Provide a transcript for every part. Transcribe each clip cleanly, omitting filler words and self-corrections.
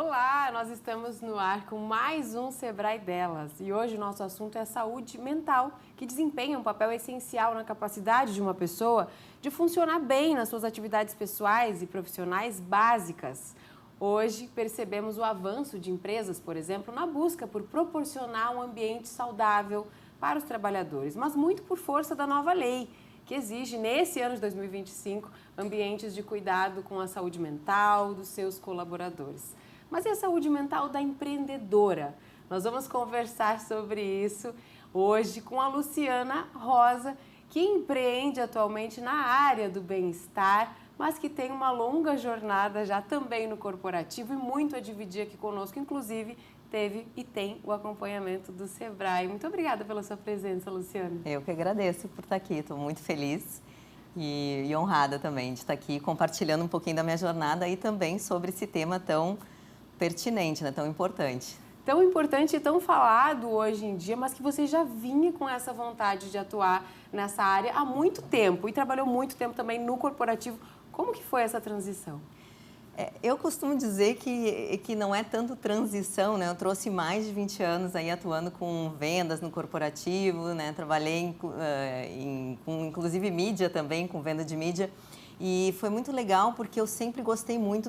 Olá, nós estamos no ar com mais um Sebrae Delas e hoje o nosso assunto é a saúde mental, que desempenha um papel essencial na capacidade de uma pessoa de funcionar bem nas suas atividades pessoais e profissionais básicas. Hoje percebemos o avanço de empresas, por exemplo, na busca por proporcionar um ambiente saudável para os trabalhadores, mas muito por força da nova lei, que exige, nesse ano de 2025, ambientes de cuidado com a saúde mental dos seus colaboradores. Mas e a saúde mental da empreendedora? Nós vamos conversar sobre isso hoje com a Luciana Rosa, que empreende atualmente na área do bem-estar, mas que tem uma longa jornada já também no corporativo e muito a dividir aqui conosco, inclusive teve e tem o acompanhamento do Sebrae. Muito obrigada pela sua presença, Luciana. Eu que agradeço por estar aqui, estou muito feliz e honrada também de estar aqui compartilhando um pouquinho da minha jornada e também sobre esse tema tão pertinente, né, tão importante. Tão importante e tão falado hoje em dia, mas que você já vinha com essa vontade de atuar nessa área há muito tempo e trabalhou muito tempo também no corporativo. Como que foi essa transição? Eu costumo dizer que não é tanto transição, né? Eu trouxe mais de 20 anos aí atuando com vendas no corporativo, né? Trabalhei com inclusive mídia também, com venda de mídia. E foi muito legal porque eu sempre gostei muito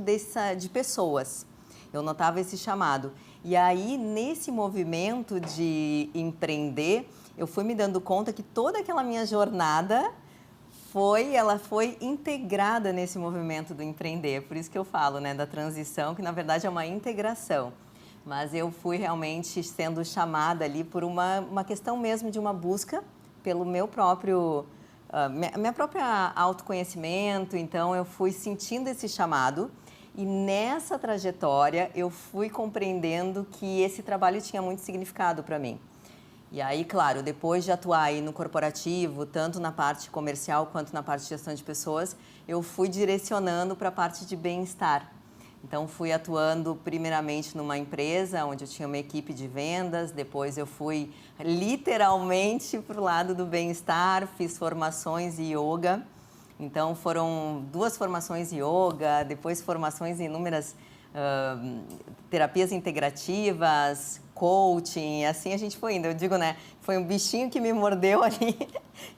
de pessoas. Eu notava esse chamado. E aí, nesse movimento de empreender, eu fui me dando conta que toda aquela minha jornada ela foi integrada nesse movimento do empreender. Por isso que eu falo, né, da transição, que na verdade é uma integração. Mas eu fui realmente sendo chamada ali por uma questão mesmo de uma busca pelo meu próprio, minha própria autoconhecimento. Então, eu fui sentindo esse chamado e nessa trajetória eu fui compreendendo que esse trabalho tinha muito significado para mim. E aí, claro, depois de atuar aí no corporativo, tanto na parte comercial quanto na parte de gestão de pessoas, eu fui direcionando para a parte de bem-estar. Então, fui atuando primeiramente numa empresa onde eu tinha uma equipe de vendas, depois eu fui literalmente para o lado do bem-estar, fiz formações em yoga. Então, foram 2 formações em yoga, depois formações em inúmeras terapias integrativas, coaching, assim a gente foi indo. Eu digo, né, foi um bichinho que me mordeu ali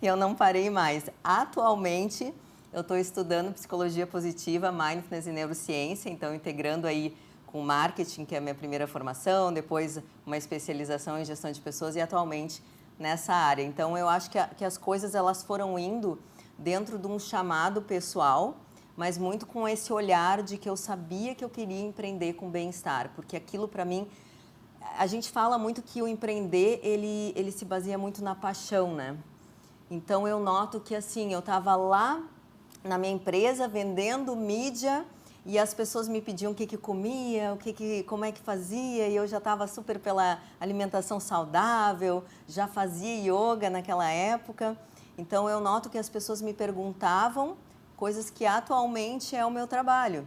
e eu não parei mais. Atualmente, eu estou estudando psicologia positiva, mindfulness e neurociência, então integrando aí com marketing, que é a minha primeira formação, depois uma especialização em gestão de pessoas e atualmente nessa área. Então, eu acho que as coisas elas foram indo dentro de um chamado pessoal, mas muito com esse olhar de que eu sabia que eu queria empreender com bem-estar, porque aquilo para mim, a gente fala muito que o empreender, ele se baseia muito na paixão, né? Então eu noto que assim, eu estava lá na minha empresa vendendo mídia e as pessoas me pediam o que comia, como é que fazia, e eu já estava super pela alimentação saudável, já fazia yoga naquela época. Então eu noto que as pessoas me perguntavam coisas que atualmente é o meu trabalho.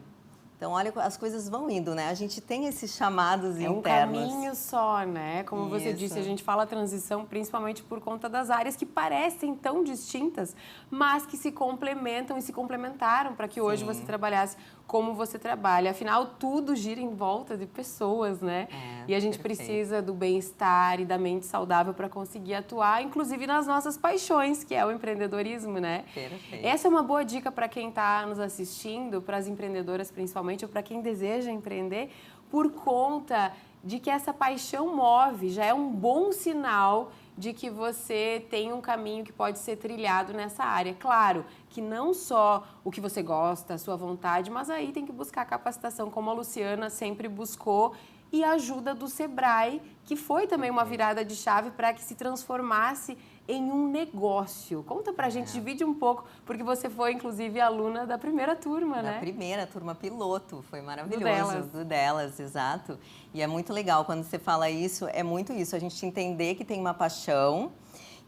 Então, olha, as coisas vão indo, né? A gente tem esses chamados internos. É um caminho só, né? Como você Isso. disse, a gente fala transição principalmente por conta das áreas que parecem tão distintas, mas que se complementam e se complementaram para que hoje você trabalhasse como você trabalha. Afinal, tudo gira em volta de pessoas, né? E a gente precisa do bem-estar e da mente saudável para conseguir atuar, inclusive nas nossas paixões, que é o empreendedorismo, né? Perfeito. Essa é uma boa dica para quem está nos assistindo, para as empreendedoras principalmente, ou para quem deseja empreender, por conta de que essa paixão move, já é um bom sinal de que você tem um caminho que pode ser trilhado nessa área. Claro que não só o que você gosta, a sua vontade, mas aí tem que buscar capacitação, como a Luciana sempre buscou, e a ajuda do Sebrae, que foi também uma virada de chave para que se transformasse em um negócio. Conta pra gente, divide um pouco, porque você foi, inclusive, aluna da primeira turma, né? Da primeira turma piloto, foi maravilhoso. Do Delas, exato. E é muito legal quando você fala isso, é muito isso, a gente entender que tem uma paixão,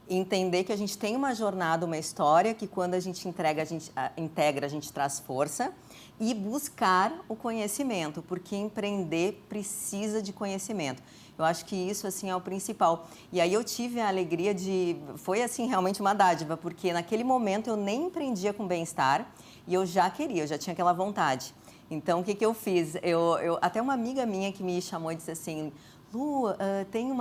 entender que a gente tem uma jornada, uma história, que quando a gente integra, a gente traz força, e buscar o conhecimento, porque empreender precisa de conhecimento. Eu acho que isso, assim, é o principal. E aí eu tive a alegria foi, assim, realmente uma dádiva, porque naquele momento eu nem empreendia com bem-estar e eu já tinha aquela vontade. Então, o que eu fiz? Até uma amiga minha que me chamou e disse assim, Lu, tem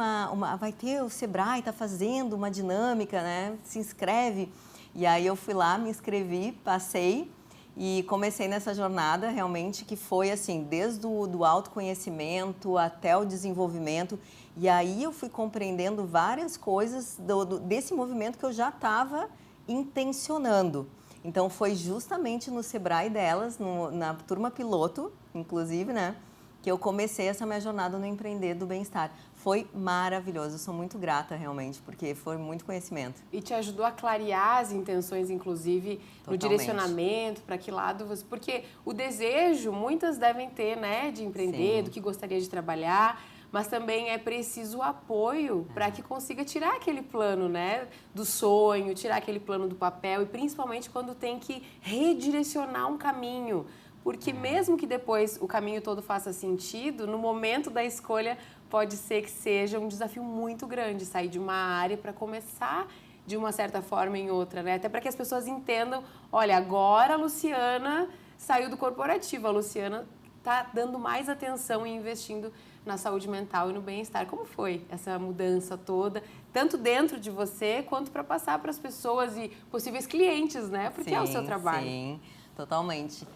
vai ter o Sebrae, está fazendo uma dinâmica, né? Se inscreve. E aí eu fui lá, me inscrevi, passei e comecei nessa jornada realmente que foi assim, desde o autoconhecimento até o desenvolvimento. E aí eu fui compreendendo várias coisas desse movimento que eu já estava intencionando. Então foi justamente no Sebrae delas, na turma piloto, inclusive, né? Que eu comecei essa minha jornada no Empreender do Bem-Estar. Foi maravilhoso, eu sou muito grata realmente, porque foi muito conhecimento. E te ajudou a clarear as intenções, inclusive, no direcionamento, para que lado você... Porque o desejo, muitas devem ter, né, de empreender, Sim. do que gostaria de trabalhar, mas também é preciso o apoio para que consiga tirar aquele plano, né, do sonho, tirar aquele plano do papel, e principalmente quando tem que redirecionar um caminho. Porque mesmo que depois o caminho todo faça sentido, no momento da escolha pode ser que seja um desafio muito grande sair de uma área para começar de uma certa forma em outra, né? Até para que as pessoas entendam, olha, agora a Luciana saiu do corporativo, a Luciana está dando mais atenção e investindo na saúde mental e no bem-estar. Como foi essa mudança toda, tanto dentro de você, quanto para passar para as pessoas e possíveis clientes, né? Porque é o seu trabalho. Sim, totalmente.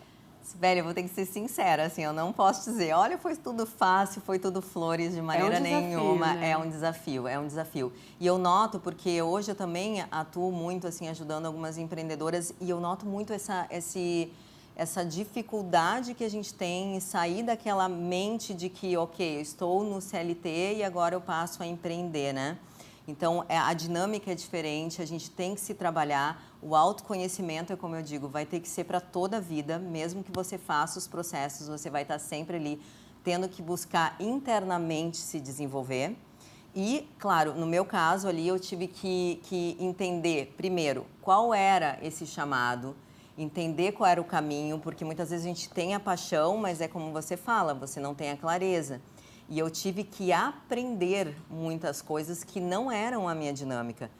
Velho, eu vou ter que ser sincera, assim, eu não posso dizer, olha, foi tudo fácil, foi tudo flores, de maneira nenhuma. Né? É um desafio. E eu noto, porque hoje eu também atuo muito, assim, ajudando algumas empreendedoras, e eu noto muito essa dificuldade que a gente tem em sair daquela mente de que, ok, eu estou no CLT e agora eu passo a empreender, né? Então, a dinâmica é diferente, a gente tem que se trabalhar. O autoconhecimento, é como eu digo, vai ter que ser para toda a vida, mesmo que você faça os processos, você vai estar sempre ali tendo que buscar internamente se desenvolver. E, claro, no meu caso ali, eu tive que entender, primeiro, qual era esse chamado, entender qual era o caminho, porque muitas vezes a gente tem a paixão, mas é como você fala, você não tem a clareza. E eu tive que aprender muitas coisas que não eram a minha dinâmica,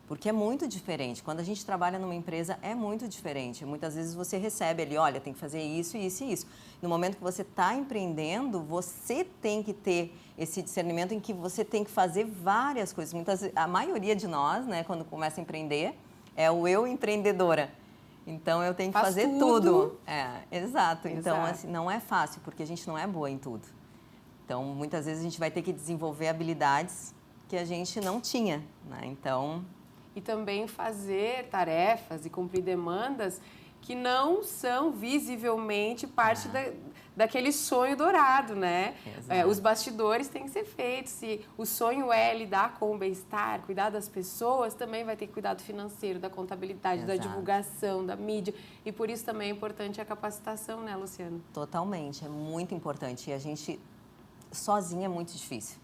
porque é muito diferente. Quando a gente trabalha numa empresa, é muito diferente. Muitas vezes você recebe ali, olha, tem que fazer isso, isso e isso. No momento que você está empreendendo, você tem que ter esse discernimento em que você tem que fazer várias coisas. A maioria de nós, né, quando começa a empreender, é o eu empreendedora. Então, eu tenho que fazer tudo. Exato. Então, assim, não é fácil, porque a gente não é boa em tudo. Então, muitas vezes a gente vai ter que desenvolver habilidades que a gente não tinha, né? Então... E também fazer tarefas e cumprir demandas que não são visivelmente parte daquele sonho dourado, né? Os bastidores têm que ser feitos. Se o sonho é lidar com o bem-estar, cuidar das pessoas, também vai ter cuidado financeiro, da contabilidade, da divulgação, da mídia. E por isso também é importante a capacitação, né, Luciana? Totalmente, é muito importante. E a gente... sozinha é muito difícil,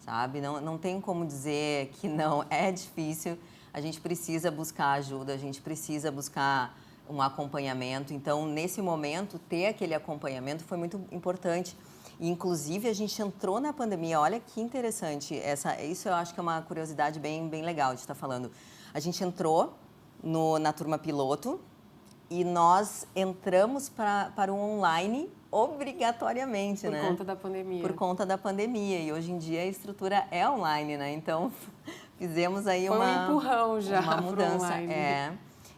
sabe? Não tem como dizer que não, é difícil. A gente precisa buscar ajuda, a gente precisa buscar um acompanhamento. Então, nesse momento, ter aquele acompanhamento foi muito importante. E, inclusive, a gente entrou na pandemia. Olha que interessante. Isso eu acho que é uma curiosidade bem legal de estar falando. A gente entrou na turma piloto e nós entramos para o online obrigatoriamente, né? Por conta da pandemia. Por conta da pandemia. E hoje em dia a estrutura é online, né? Então, fizemos aí um empurrão já uma mudança.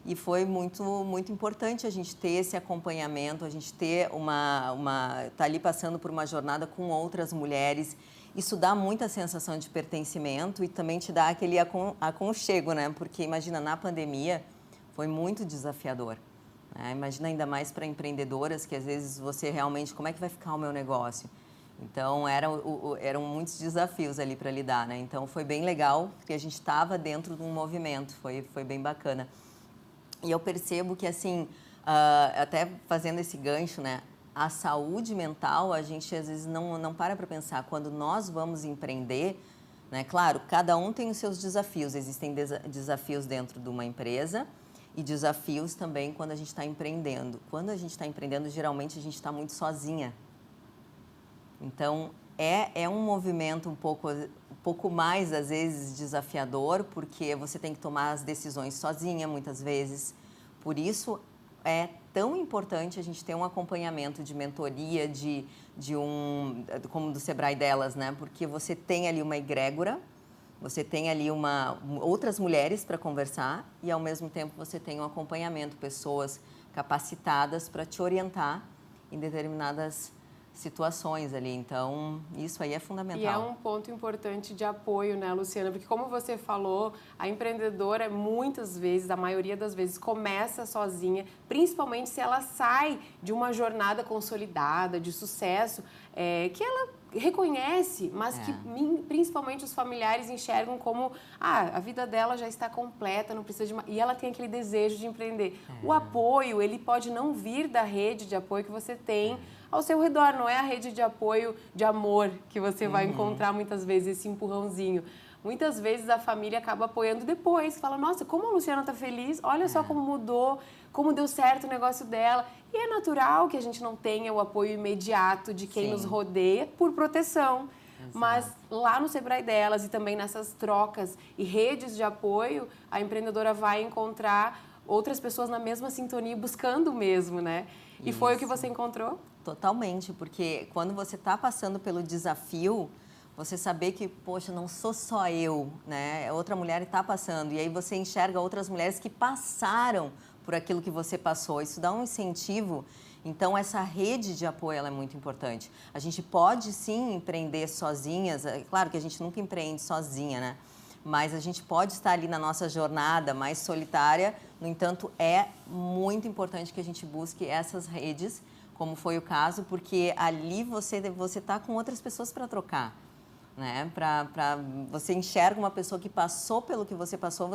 E foi muito importante a gente ter esse acompanhamento, a gente ter tá ali passando por uma jornada com outras mulheres. Isso dá muita sensação de pertencimento e também te dá aquele aconchego, né? Porque imagina, na pandemia foi muito desafiador. Imagina ainda mais para empreendedoras, que às vezes você realmente, como é que vai ficar o meu negócio? Então, eram muitos desafios ali para lidar, né? Então, foi bem legal, porque a gente estava dentro de um movimento, foi bem bacana. E eu percebo que, assim, até fazendo esse gancho, né? A saúde mental, a gente às vezes não para pensar. Quando nós vamos empreender, né? Claro, cada um tem os seus desafios. Existem desafios dentro de uma empresa, e desafios também quando a gente está empreendendo. Quando a gente está empreendendo, geralmente a gente está muito sozinha. Então, é um movimento um pouco mais, às vezes, desafiador, porque você tem que tomar as decisões sozinha, muitas vezes. Por isso, é tão importante a gente ter um acompanhamento de mentoria, como do Sebrae delas, né? Porque você tem ali uma egrégora, você tem ali outras mulheres para conversar e, ao mesmo tempo, você tem um acompanhamento, pessoas capacitadas para te orientar em determinadas situações ali. Então, isso aí é fundamental. E é um ponto importante de apoio, né, Luciana? Porque, como você falou, a empreendedora, muitas vezes, a maioria das vezes, começa sozinha, principalmente se ela sai de uma jornada consolidada, de sucesso, que ela reconhece, mas que principalmente os familiares enxergam como a vida dela já está completa, não precisa de e ela tem aquele desejo de empreender. O apoio, ele pode não vir da rede de apoio que você tem ao seu redor, não é a rede de apoio de amor que você vai encontrar muitas vezes, esse empurrãozinho. Muitas vezes a família acaba apoiando depois, fala, nossa, como a Luciana está feliz, olha só como mudou, como deu certo o negócio dela. E é natural que a gente não tenha o apoio imediato de quem nos rodeia por proteção. Exato. Mas lá no Sebrae delas e também nessas trocas e redes de apoio, a empreendedora vai encontrar outras pessoas na mesma sintonia, buscando o mesmo, né? E foi o que você encontrou? Totalmente, porque quando você está passando pelo desafio, você saber que, poxa, não sou só eu, né? Outra mulher está passando. E aí você enxerga outras mulheres que passaram por aquilo que você passou. Isso dá um incentivo. Então, essa rede de apoio ela é muito importante. A gente pode, sim, empreender sozinhas. É claro que a gente nunca empreende sozinha, né? Mas a gente pode estar ali na nossa jornada mais solitária. No entanto, é muito importante que a gente busque essas redes, como foi o caso, porque ali você está com outras pessoas para trocar. Né? Você enxerga uma pessoa que passou pelo que você passou,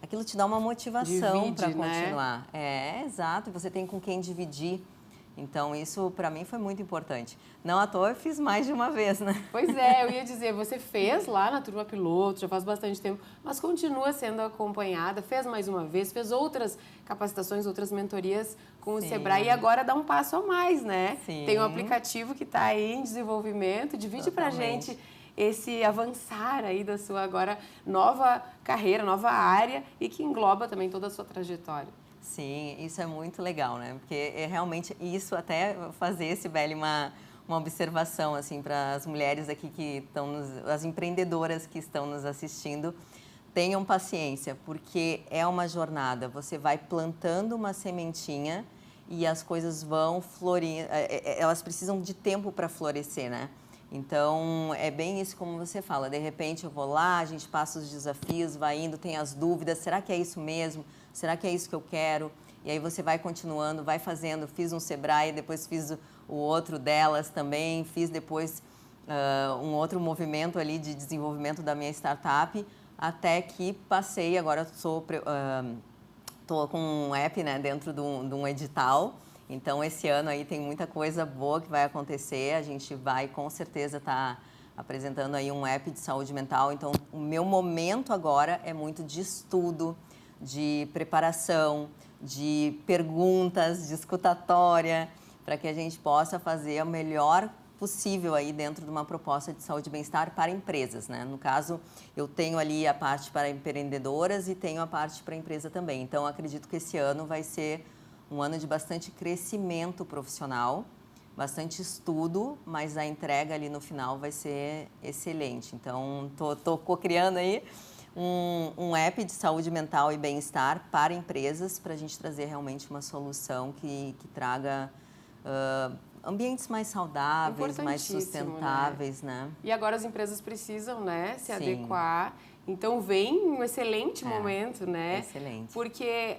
aquilo te dá uma motivação para continuar. Né? Exato, você tem com quem dividir. Então, isso para mim foi muito importante. Não à toa eu fiz mais de uma vez, né? Pois é, eu ia dizer, você fez lá na Turma Piloto, já faz bastante tempo, mas continua sendo acompanhada, fez mais uma vez, fez outras capacitações, outras mentorias com o Sebrae e agora dá um passo a mais, né? Sim. Tem um aplicativo que está aí em desenvolvimento, divide pra gente esse avançar aí da sua agora nova carreira, nova área e que engloba também toda a sua trajetória. Sim, isso é muito legal, né? Porque realmente isso até fazer esse Beli uma observação assim para as mulheres aqui que estão as empreendedoras que estão nos assistindo, tenham paciência, porque é uma jornada, você vai plantando uma sementinha e as coisas vão florir, elas precisam de tempo para florescer, né? Então, é bem isso como você fala, de repente eu vou lá, a gente passa os desafios, vai indo, tem as dúvidas, será que é isso mesmo? Será que é isso que eu quero? E aí você vai continuando, vai fazendo, fiz um Sebrae, depois fiz o outro delas também, fiz depois um outro movimento ali de desenvolvimento da minha startup, até que passei, agora estou com um app, né, dentro de um edital. Então, esse ano aí tem muita coisa boa que vai acontecer. A gente vai, com certeza, estar apresentando aí um app de saúde mental. Então, o meu momento agora é muito de estudo, de preparação, de perguntas, de escutatória, para que a gente possa fazer o melhor possível aí dentro de uma proposta de saúde e bem-estar para empresas, né? No caso, eu tenho ali a parte para empreendedoras e tenho a parte para a empresa também. Então, acredito que esse ano vai ser um ano de bastante crescimento profissional, bastante estudo, mas a entrega ali no final vai ser excelente. Então, estou co-criando aí um app de saúde mental e bem-estar para empresas, para a gente trazer realmente uma solução que traga ambientes mais saudáveis, mais sustentáveis, né? E agora as empresas precisam, né, se adequar. Então vem um excelente momento, né? Excelente. Porque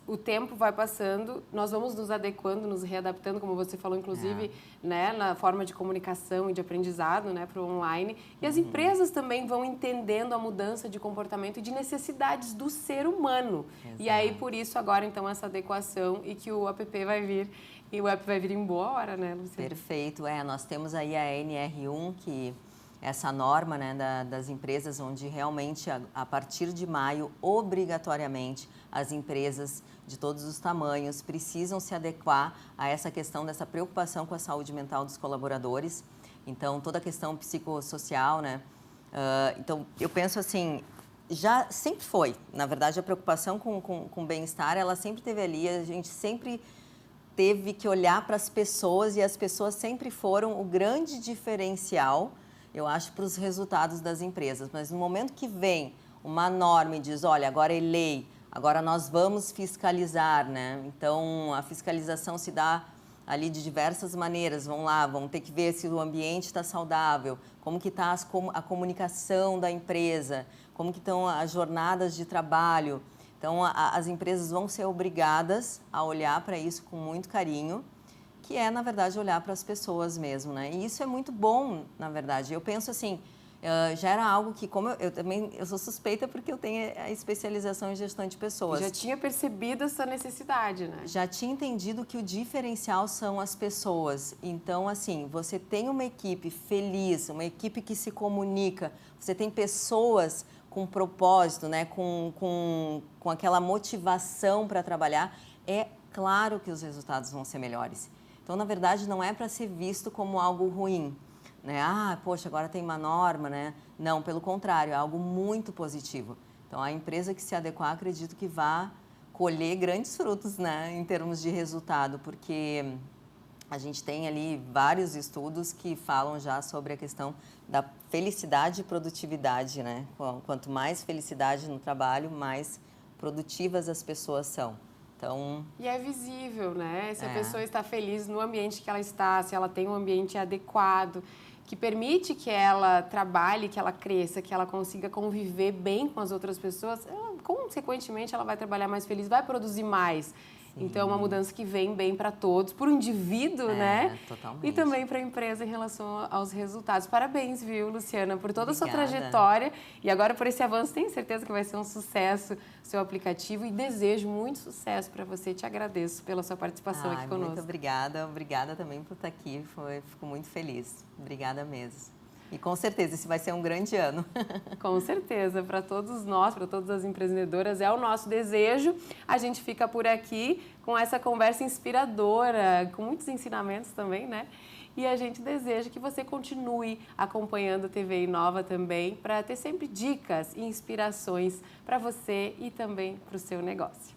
o tempo vai passando, nós vamos nos adequando, nos readaptando, como você falou, inclusive, né, na forma de comunicação e de aprendizado, né, para o online. E as empresas também vão entendendo a mudança de comportamento e de necessidades do ser humano. Exato. E aí, por isso, agora, então, essa adequação e que o app vai vir. E o app vai vir em boa hora, né, Luciana? Perfeito. Nós temos aí a NR1, que essa norma, né, das empresas, onde realmente a partir de maio, obrigatoriamente, as empresas de todos os tamanhos precisam se adequar a essa questão dessa preocupação com a saúde mental dos colaboradores. Então, toda a questão psicossocial, né? Então, eu penso assim, já sempre foi, na verdade, a preocupação com o bem-estar, ela sempre teve ali, a gente sempre teve que olhar para as pessoas e as pessoas sempre foram o grande diferencial, eu acho, para os resultados das empresas. Mas no momento que vem uma norma e diz, olha, agora é lei, agora nós vamos fiscalizar, né? Então, a fiscalização se dá ali de diversas maneiras. Vão ter que ver se o ambiente está saudável, como que está a comunicação da empresa, como que estão as jornadas de trabalho. Então, as empresas vão ser obrigadas a olhar para isso com muito carinho, que é, na verdade, olhar para as pessoas mesmo, né? E isso é muito bom, na verdade. Eu penso assim, já era algo que, como eu sou suspeita porque eu tenho a especialização em gestão de pessoas. Já tinha percebido essa necessidade, né? Já tinha entendido que o diferencial são as pessoas. Então, assim, você tem uma equipe feliz, uma equipe que se comunica, você tem pessoas com propósito, né? com aquela motivação para trabalhar, é claro que os resultados vão ser melhores. Então, na verdade, não é para ser visto como algo ruim, né? Ah, poxa, agora tem uma norma, né? Não, pelo contrário, é algo muito positivo. Então, a empresa que se adequar, acredito que vá colher grandes frutos, né? Em termos de resultado, porque a gente tem ali vários estudos que falam já sobre a questão da felicidade e produtividade, né? Quanto mais felicidade no trabalho, mais produtivas as pessoas são. Então, e é visível, né? Se a pessoa está feliz no ambiente que ela está, se ela tem um ambiente adequado, que permite que ela trabalhe, que ela cresça, que ela consiga conviver bem com as outras pessoas, consequentemente, ela vai trabalhar mais feliz, vai produzir mais. Sim. Então, é uma mudança que vem bem para todos, para o indivíduo, né? Totalmente. E também para a empresa em relação aos resultados. Parabéns, viu, Luciana, por toda a sua Obrigada. Trajetória e agora por esse avanço. Tenho certeza que vai ser um sucesso o seu aplicativo e desejo muito sucesso para você. Te agradeço pela sua participação aqui conosco. Muito obrigada. Obrigada também por estar aqui. Fico muito feliz. Obrigada mesmo. E com certeza, esse vai ser um grande ano. Com certeza, para todos nós, para todas as empreendedoras, é o nosso desejo. A gente fica por aqui com essa conversa inspiradora, com muitos ensinamentos também, né? E a gente deseja que você continue acompanhando a TV Inova também, para ter sempre dicas e inspirações para você e também para o seu negócio.